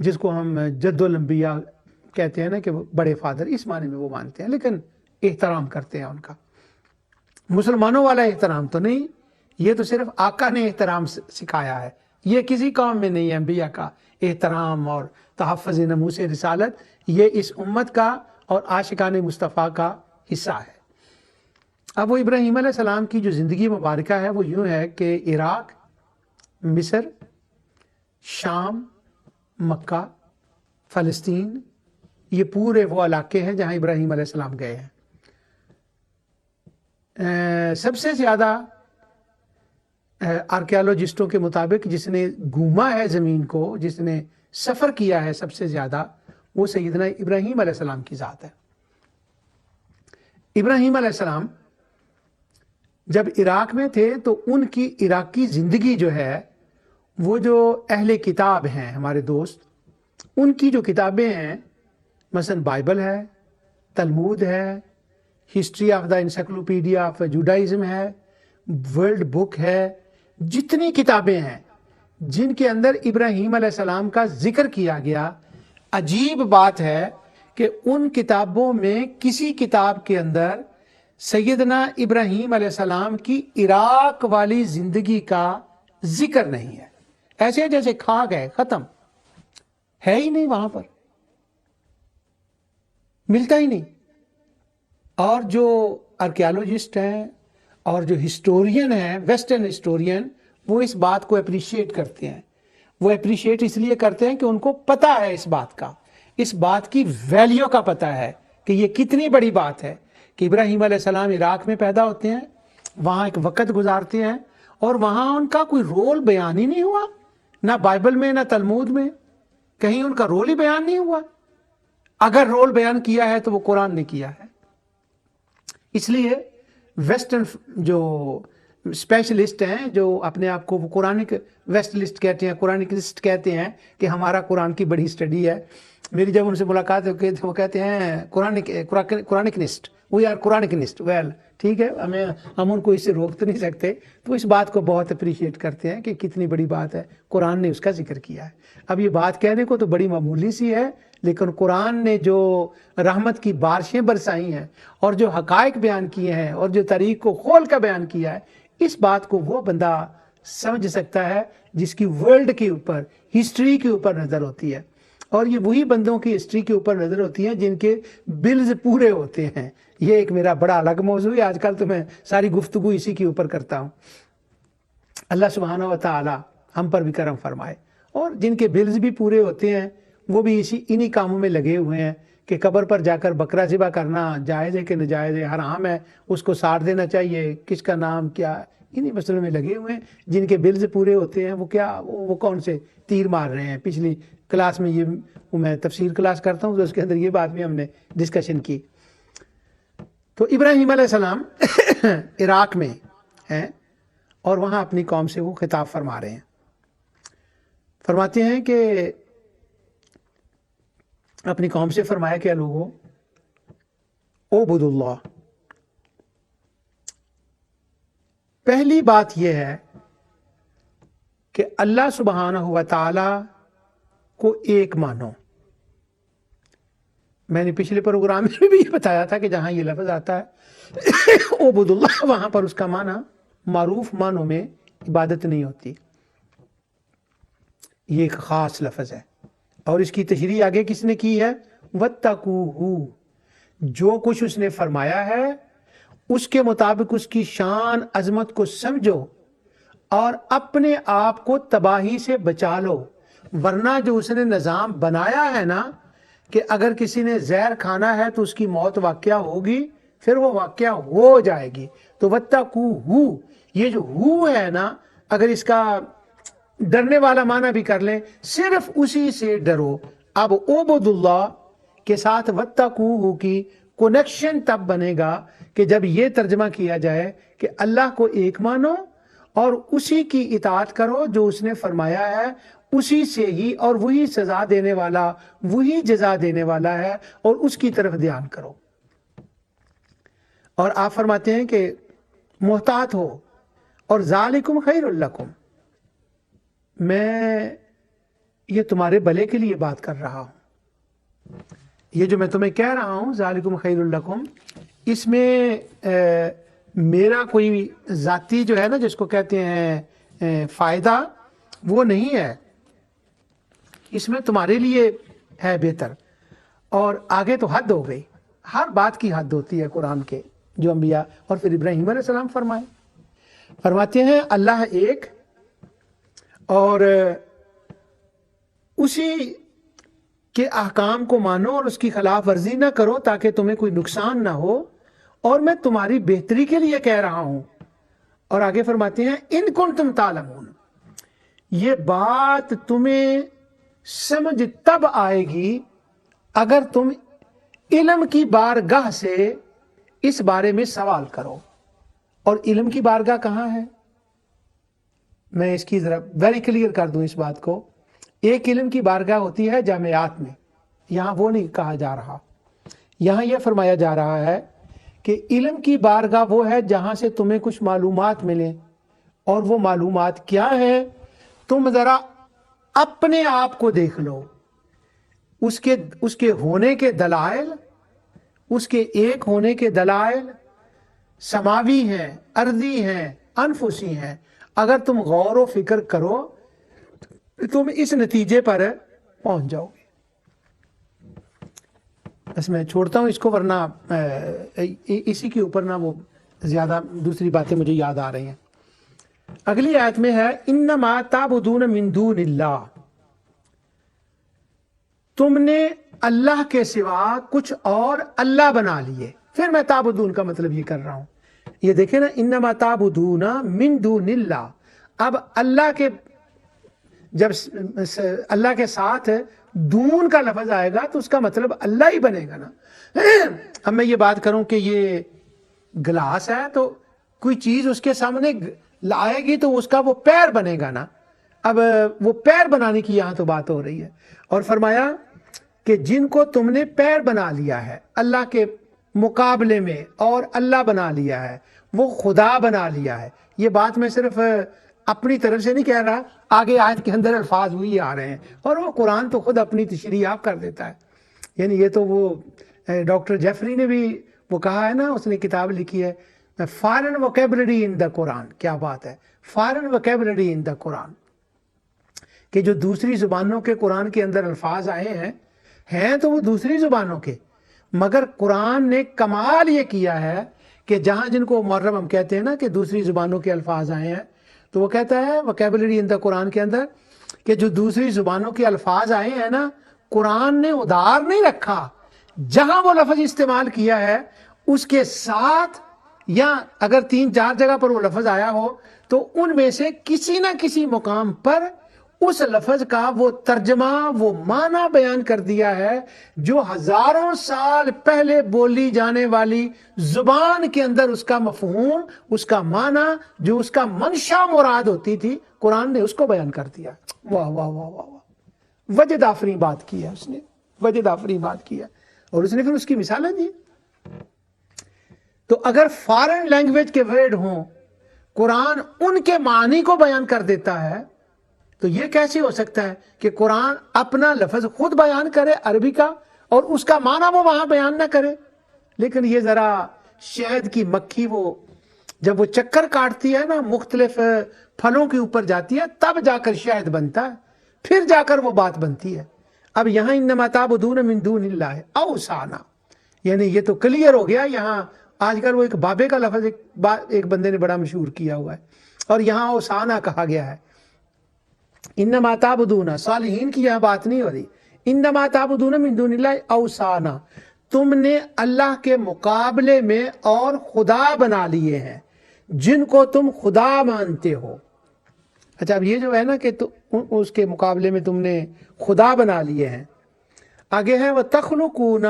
جس کو ہم جد الانبیاء کہتے ہیں نا کہ وہ بڑے فادر، اس معنی میں وہ مانتے ہیں، لیکن احترام کرتے ہیں ان کا۔ مسلمانوں والا احترام تو نہیں، یہ تو صرف آقا نے احترام سکھایا ہے، یہ کسی قوم میں نہیں ہے انبیاء کا احترام اور تحفظ ناموس رسالت، یہ اس امت کا اور عاشقان مصطفیٰ کا حصہ ہے۔ اب وہ ابراہیم علیہ السلام کی جو زندگی مبارکہ ہے وہ یوں ہے کہ عراق، مصر، شام، مکہ، فلسطین، یہ پورے وہ علاقے ہیں جہاں ابراہیم علیہ السلام گئے ہیں۔ سب سے زیادہ آرکیالوجسٹوں کے مطابق جس نے گھوما ہے زمین کو، جس نے سفر کیا ہے سب سے زیادہ، وہ سیدنا ابراہیم علیہ السلام کی ذات ہے۔ ابراہیم علیہ السلام جب عراق میں تھے تو ان کی عراقی زندگی جو ہے، وہ جو اہل کتاب ہیں ہمارے دوست، ان کی جو کتابیں ہیں، مثلا بائبل ہے، تلمود ہے، history of the encyclopedia of Judaism ہے، ورلڈ بک ہے، جتنی کتابیں ہیں جن کے اندر ابراہیم علیہ السلام کا ذکر کیا گیا، عجیب بات ہے کہ ان کتابوں میں کسی کتاب کے اندر سیدنا ابراہیم علیہ السلام کی عراق والی زندگی کا ذکر نہیں ہے، ایسے جیسے کھا گئے، ختم، ہے ہی نہیں، وہاں پر ملتا ہی نہیں۔ اور جو آرکیالوجسٹ ہیں اور جو ہسٹورین ہیں، ویسٹرن ہسٹورین، وہ اس بات کو اپریشیٹ کرتے ہیں۔ وہ اپریشیٹ اس لیے کرتے ہیں کہ ان کو پتہ ہے اس بات کا، اس بات کی ویلیو کا پتہ ہے کہ یہ کتنی بڑی بات ہے کہ ابراہیم علیہ السلام عراق میں پیدا ہوتے ہیں، وہاں ایک وقت گزارتے ہیں، اور وہاں ان کا کوئی رول بیان ہی نہیں ہوا، نہ بائبل میں نہ تلمود میں، کہیں ان کا رول ہی بیان نہیں ہوا۔ اگر رول بیان کیا ہے تو وہ قرآن نے کیا ہے۔ اس لیے ویسٹرن جو اسپیشلسٹ ہیں، جو اپنے آپ کو وہ قرآنک ویسٹلسٹ کہتے ہیں، قرآنکسٹ کہتے ہیں کہ ہمارا قرآن کی بڑی اسٹڈی ہے، میری جب ان سے ملاقات ہوئی تو وہ کہتے ہیں قرآنکنسٹ، وی آر قرآنکنسٹ۔ ویل ٹھیک ہے، ہم ان کو اس سے روک تو نہیں سکتے، تو اس بات کو بہت اپریشیٹ کرتے ہیں کہ کتنی بڑی بات ہے، قرآن نے اس کا ذکر کیا ہے۔ اب یہ بات کہنے کو تو بڑی معمولی سی ہے، لیکن قرآن نے جو رحمت کی بارشیں برسائی ہیں اور جو حقائق بیان کیے ہیں اور جو تاریخ کو کھول کر بیان کیا ہے، اس بات کو وہ بندہ سمجھ سکتا ہے جس کی ورلڈ کے اوپر، ہسٹری کے اوپر نظر ہوتی ہے، اور یہ وہی بندوں کی ہسٹری کے اوپر نظر ہوتی ہے جن کے بلز پورے ہوتے ہیں۔ یہ ایک میرا بڑا الگ موضوع ہے، آج کل تو میں ساری گفتگو اسی کے اوپر کرتا ہوں۔ اللہ سبحانہ و تعالی ہم پر بھی کرم فرمائے، اور جن کے بلز بھی پورے ہوتے ہیں وہ بھی انہی کاموں میں لگے ہوئے ہیں کہ قبر پر جا کر بکرا ذبح کرنا جائز ہے کہ ناجائز ہے، حرام ہے، اس کو ساڑ دینا چاہیے، کس کا نام کیا، انہی مسئلوں میں لگے ہوئے ہیں۔ جن کے بلز پورے ہوتے ہیں وہ کون سے تیر مار رہے ہیں۔ پچھلی کلاس میں میں تفسیر کلاس کرتا ہوں تو اس کے اندر یہ بات بھی ہم نے ڈسکشن کی۔ تو ابراہیم علیہ السلام عراق میں ہیں اور وہاں اپنی قوم سے وہ خطاب فرما رہے ہیں، فرماتے ہیں کہ اپنی قوم سے فرمایا کہ لوگوں، اعبدوا اللہ، پہلی بات یہ ہے کہ اللہ سبحانہ و تعالی کو ایک مانو۔ میں نے پچھلے پروگرام میں بھی یہ بتایا تھا کہ جہاں یہ لفظ آتا ہے اعبدوا اللہ، وہاں پر اس کا معنی معروف معنوں میں عبادت نہیں ہوتی، یہ ایک خاص لفظ ہے، اور اس کی تشریح آگے کس نے کی ہے؟ وَاتَّقُوهُ، جو کچھ اس نے فرمایا ہے اس کے مطابق اس کی شان عظمت کو سمجھو اور اپنے آپ کو تباہی سے بچا لو، ورنہ جو اس نے نظام بنایا ہے نا کہ اگر کسی نے زہر کھانا ہے تو اس کی موت واقعہ ہوگی، پھر وہ واقعہ ہو جائے گی۔ تو وَاتَّقُوهُ، یہ جو ہو ہے نا، اگر اس کا ڈرنے والا معنی بھی کر لیں، صرف اسی سے ڈرو۔ اب اعبدوا اللہ کے ساتھ وَاتَّقُوهُ کی کنیکشن تب بنے گا کہ جب یہ ترجمہ کیا جائے کہ اللہ کو ایک مانو اور اسی کی اطاعت کرو، جو اس نے فرمایا ہے اسی سے ہی، اور وہی سزا دینے والا، وہی جزا دینے والا ہے، اور اس کی طرف دھیان کرو۔ اور آپ فرماتے ہیں کہ محتاط ہو، اور ذالکم خیر لکم، میں یہ تمہارے بھلے کے لیے بات کر رہا ہوں. یہ جو میں تمہیں کہہ رہا ہوں ذالکم خیر لکم، اس میں میرا کوئی ذاتی جو ہے نا جس کو کہتے ہیں فائدہ وہ نہیں ہے، اس میں تمہارے لیے ہے بہتر. اور آگے تو حد ہو گئی، ہر بات کی حد ہوتی ہے قرآن کے جو انبیاء. اور پھر ابراہیم علیہ السلام فرماتے ہیں اللہ ایک، اور اسی کے احکام کو مانو اور اس کی خلاف ورزی نہ کرو تاکہ تمہیں کوئی نقصان نہ ہو، اور میں تمہاری بہتری کے لیے کہہ رہا ہوں. اور آگے فرماتے ہیں ان کنتم تعلمون، یہ بات تمہیں سمجھ تب آئے گی اگر تم علم کی بارگاہ سے اس بارے میں سوال کرو. اور علم کی بارگاہ کہاں ہے؟ میں اس کی ذرا ویری کلیئر کر دوں اس بات کو. ایک علم کی بارگاہ ہوتی ہے جامعات میں، یہاں وہ نہیں کہا جا رہا. یہاں یہ فرمایا جا رہا ہے کہ علم کی بارگاہ وہ ہے جہاں سے تمہیں کچھ معلومات ملیں. اور وہ معلومات کیا ہیں؟ تم ذرا اپنے آپ کو دیکھ لو، اس کے ہونے کے دلائل، اس کے ایک ہونے کے دلائل سماوی ہیں، ارضی ہیں، انفسی ہیں. اگر تم غور و فکر کرو تم اس نتیجے پر پہنچ جاؤ گے. بس میں چھوڑتا ہوں اس کو، ورنہ اسی کے اوپر نہ وہ زیادہ دوسری باتیں مجھے یاد آ رہی ہیں. اگلی آیت میں ہے انما تعبدون من دون اللہ، تم نے اللہ کے سوا کچھ اور اللہ بنا لیے. پھر میں تعبدون کا مطلب یہ کر رہا ہوں. یہ دیکھیں نا، انما تعبدون من دون اللہ. اب اللہ کے جب اللہ کے ساتھ دون کا لفظ آئے گا تو اس کا مطلب اللہ ہی بنے گا نا. اب میں یہ بات کروں کہ یہ گلاس ہے تو کوئی چیز اس کے سامنے لائے گی تو اس کا وہ پیر بنے گا نا. اب وہ پیر بنانے کی یہاں تو بات ہو رہی ہے. اور فرمایا کہ جن کو تم نے پیر بنا لیا ہے اللہ کے مقابلے میں اور اللہ بنا لیا ہے، وہ خدا بنا لیا ہے. یہ بات میں صرف اپنی طرف سے نہیں کہہ رہا، آگے آیت کے اندر الفاظ وہی آ رہے ہیں اور وہ قرآن تو خود اپنی تشریح آپ کر دیتا ہے. یعنی یہ تو وہ ڈاکٹر جیفری نے بھی وہ کہا ہے نا، اس نے کتاب لکھی ہے فارن ووکیبلری ان دا قرآن. کیا بات ہے، فارن ووکیبلری ان دا قرآن، کہ جو دوسری زبانوں کے قرآن کے اندر الفاظ آئے ہیں تو وہ دوسری زبانوں کے، مگر قرآن نے کمال یہ کیا ہے کہ جہاں جن کو محرم ہم کہتے ہیں نا کہ دوسری زبانوں کے الفاظ آئے ہیں، تو وہ کہتا ہے ووکیبلری ان دا قرآن کے اندر کہ جو دوسری زبانوں کے الفاظ آئے ہیں نا، قرآن نے ادھار نہیں رکھا. جہاں وہ لفظ استعمال کیا ہے اس کے ساتھ، یا اگر 3-4 جگہ پر وہ لفظ آیا ہو تو ان میں سے کسی نہ کسی مقام پر اس لفظ کا وہ ترجمہ، وہ معنی بیان کر دیا ہے جو ہزاروں سال پہلے بولی جانے والی زبان کے اندر اس کا مفہوم، اس کا معنی، جو اس کا منشا مراد ہوتی تھی، قرآن نے اس کو بیان کر دیا. واہ واہ واہ واہ واہ، وجد آفرین بات کی ہے اس نے، وجد آفرین بات کی ہے. اور اس نے پھر اس کی مثالیں دی. تو اگر فارن لینگویج کے ورڈ ہوں، قرآن ان کے معنی کو بیان کر دیتا ہے، تو یہ کیسے ہو سکتا ہے کہ قرآن اپنا لفظ خود بیان کرے عربی کا اور اس کا معنی وہ وہاں بیان نہ کرے؟ لیکن یہ ذرا شہد کی مکھی وہ جب وہ چکر کاٹتی ہے نا، مختلف پھلوں کے اوپر جاتی ہے، تب جا کر شہد بنتا ہے، پھر جا کر وہ بات بنتی ہے. اب یہاں انما تعبدون من دون اللہ اوثانا، یعنی یہ تو کلیئر ہو گیا. یہاں آج کل وہ ایک بابے کا لفظ ایک بندے نے بڑا مشہور کیا ہوا ہے، اور یہاں اوثانا کہا گیا ہے. انما تعبدون، صالحین کی یہاں بات نہیں ہو رہی. انما تعبدون من دون اللہ اوثانا، تم نے اللہ کے مقابلے میں اور خدا بنا لیے ہیں جن کو تم خدا مانتے ہو. اچھا، اب یہ جو ہے نا کہ اس کے مقابلے میں تم نے خدا بنا لیے ہیں. آگے ہے وَتَخْلُقُونَ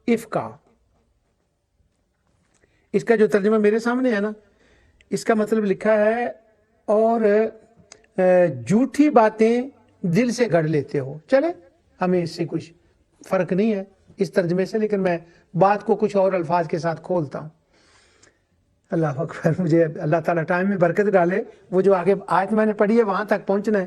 اِفْکَا. اس کا جو ترجمہ میرے سامنے ہے نا، اس کا مطلب لکھا ہے اور جھوٹی باتیں دل سے گڑھ لیتے ہو. چلے، ہمیں اس سے کچھ فرق نہیں ہے اس ترجمے سے، لیکن میں بات کو کچھ اور الفاظ کے ساتھ کھولتا ہوں. اللہ اکبر، مجھے اللہ تعالیٰ ٹائم میں برکت ڈالے. وہ جو آگے آیت میں نے پڑھی ہے وہاں تک پہنچنا ہے.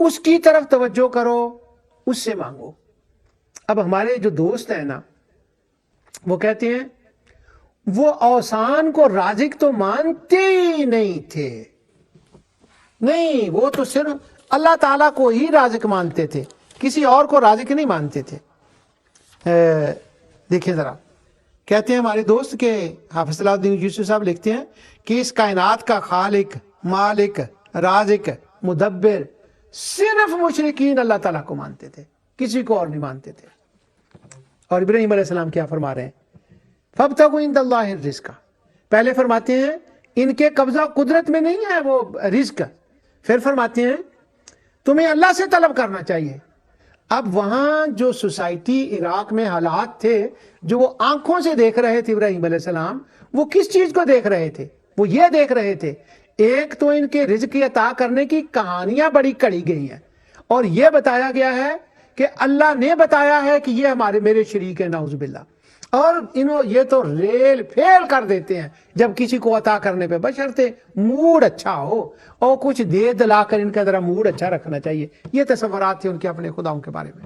اس کی طرف توجہ کرو، اس سے مانگو۔ اب ہمارے جو دوست ہیں نا، وہ کہتے ہیں وہ اوثان کو رازق تو مانتے ہی نہیں تھے، نہیں، وہ تو صرف اللہ تعالیٰ کو ہی رازق مانتے تھے، کسی اور کو رازق نہیں مانتے تھے۔ دیکھیں ذرا، کہتے ہیں ہمارے دوست کے حافظ صلاح الدین یوسف صاحب لکھتے ہیں کہ اس کائنات کا خالق، مالک، رازق، مدبر صرف مشرکین اللہ تعالیٰ کو مانتے تھے، کسی کو اور نہیں مانتے تھے۔ اور ابراہیم علیہ السلام کیا فرما رہے ہیں؟ فَابْتَغُوا عِندَ اللَّهِ الرِّزْقَ، پہلے فرماتے ہیں ان کے قبضہ قدرت میں نہیں ہے وہ رزق، پھر فرماتے ہیں تمہیں اللہ سے طلب کرنا چاہیے۔ اب وہاں جو سوسائٹی عراق میں حالات تھے جو وہ آنکھوں سے دیکھ رہے تھے ابراہیم علیہ السلام، وہ کس چیز کو دیکھ رہے تھے؟ وہ یہ دیکھ رہے تھے، ایک تو ان کے رزق عطا کرنے کی کہانیاں بڑی کڑی گئی ہیں، اور یہ بتایا گیا ہے کہ اللہ نے بتایا ہے کہ یہ میرے شریک ہے، نعوذ باللہ، اور یہ تو ریل پھیل کر دیتے ہیں جب کسی کو عطا کرنے پہ، بشرطے موڈ اچھا ہو اور کچھ دے دلا کر ان کا ذرا موڈ اچھا رکھنا چاہیے۔ یہ تصورات تھے ان کے اپنے خداؤں کے بارے میں۔